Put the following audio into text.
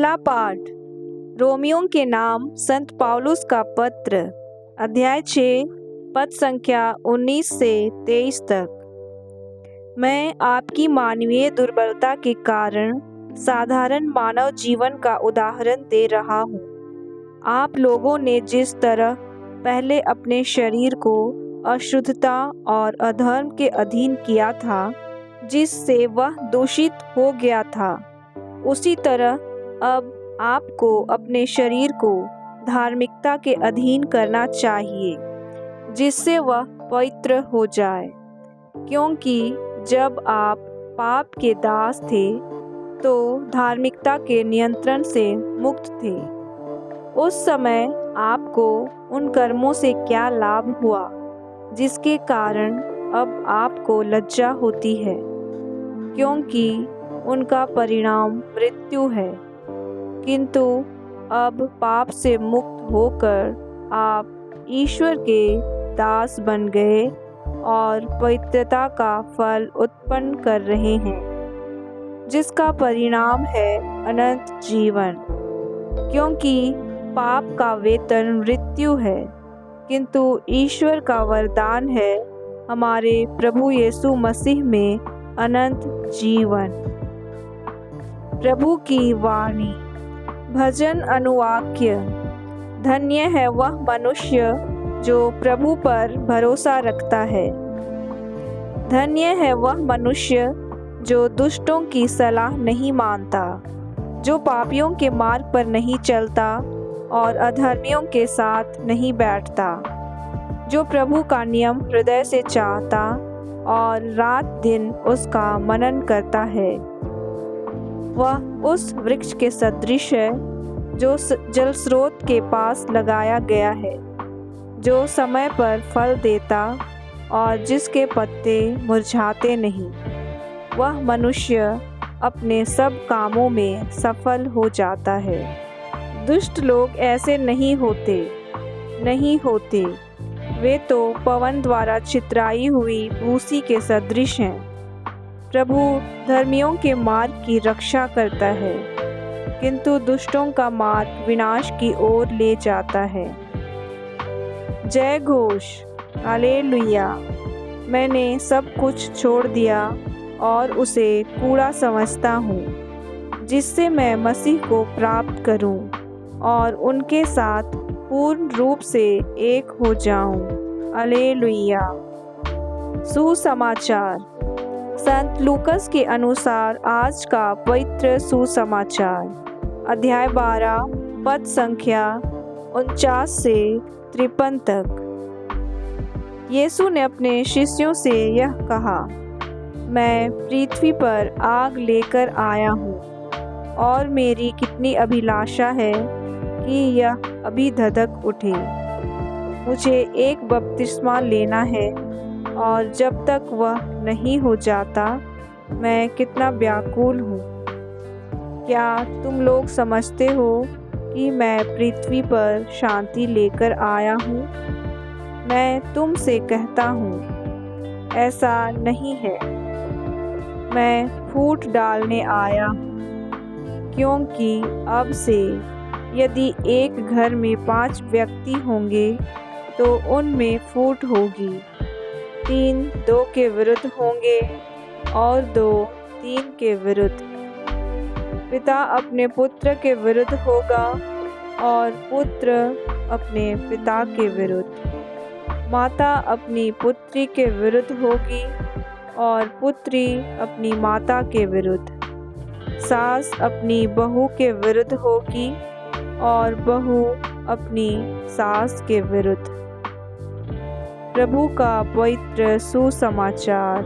पहला पाठ रोमियों के नाम संत पौलुस का पत्र, अध्याय 6, पद संख्या 19 से 23 तक। मैं आपकी मानवीय दुर्बलता के कारण साधारण मानव जीवन का उदाहरण दे रहा हूँ। आप लोगों ने जिस तरह पहले अपने शरीर को अशुद्धता और अधर्म के अधीन किया था, जिससे वह दूषित हो गया था, उसी तरह अब आपको अपने शरीर को धार्मिकता के अधीन करना चाहिए, जिससे वह पवित्र हो जाए। क्योंकि जब आप पाप के दास थे तो धार्मिकता के नियंत्रण से मुक्त थे। उस समय आपको उन कर्मों से क्या लाभ हुआ जिसके कारण अब आपको लज्जा होती है, क्योंकि उनका परिणाम मृत्यु है। किंतु अब पाप से मुक्त होकर आप ईश्वर के दास बन गए और पवित्रता का फल उत्पन्न कर रहे हैं, जिसका परिणाम है अनंत जीवन। क्योंकि पाप का वेतन मृत्यु है, किंतु ईश्वर का वरदान है हमारे प्रभु यीशु मसीह में अनंत जीवन। प्रभु की वाणी। भजन अनुवाक्य। धन्य है वह मनुष्य जो प्रभु पर भरोसा रखता है। धन्य है वह मनुष्य जो दुष्टों की सलाह नहीं मानता, जो पापियों के मार्ग पर नहीं चलता और अधर्मियों के साथ नहीं बैठता, जो प्रभु का नियम हृदय से चाहता और रात दिन उसका मनन करता है। वह उस वृक्ष के सदृश है जो जल स्रोत के पास लगाया गया है, जो समय पर फल देता और जिसके पत्ते मुरझाते नहीं। वह मनुष्य अपने सब कामों में सफल हो जाता है। दुष्ट लोग ऐसे नहीं होते। वे तो पवन द्वारा चितराई हुई भूसी के सदृश हैं। प्रभु धर्मियों के मार्ग की रक्षा करता है, किंतु दुष्टों का मार्ग विनाश की ओर ले जाता है। जय घोष, हालेलुया। मैंने सब कुछ छोड़ दिया और उसे कूड़ा समझता हूँ, जिससे मैं मसीह को प्राप्त करूँ और उनके साथ पूर्ण रूप से एक हो जाऊँ। हालेलुया। सुसमाचार। संत लूकस के अनुसार आज का पवित्र सुसमाचार, अध्याय 12, पद संख्या 49 से 53 तक। यीशु ने अपने शिष्यों से यह कहा, मैं पृथ्वी पर आग लेकर आया हूँ और मेरी कितनी अभिलाषा है कि यह अभी धधक उठे। मुझे एक बपतिस्मा लेना है और जब तक वह नहीं हो जाता मैं कितना व्याकुल हूँ। क्या तुम लोग समझते हो कि मैं पृथ्वी पर शांति लेकर आया हूँ? मैं तुमसे कहता हूँ, ऐसा नहीं है। मैं फूट डालने आया हूँ, क्योंकि अब से यदि एक घर में 5 व्यक्ति होंगे तो उनमें फूट होगी। 3 2 के विरुद्ध होंगे और 2 3 के विरुद्ध। पिता अपने पुत्र के विरुद्ध होगा और पुत्र अपने पिता के विरुद्ध। माता अपनी पुत्री के विरुद्ध होगी और पुत्री अपनी माता के विरुद्ध। सास अपनी बहू के विरुद्ध होगी और बहू अपनी सास के विरुद्ध। प्रभु का पवित्र सुसमाचार।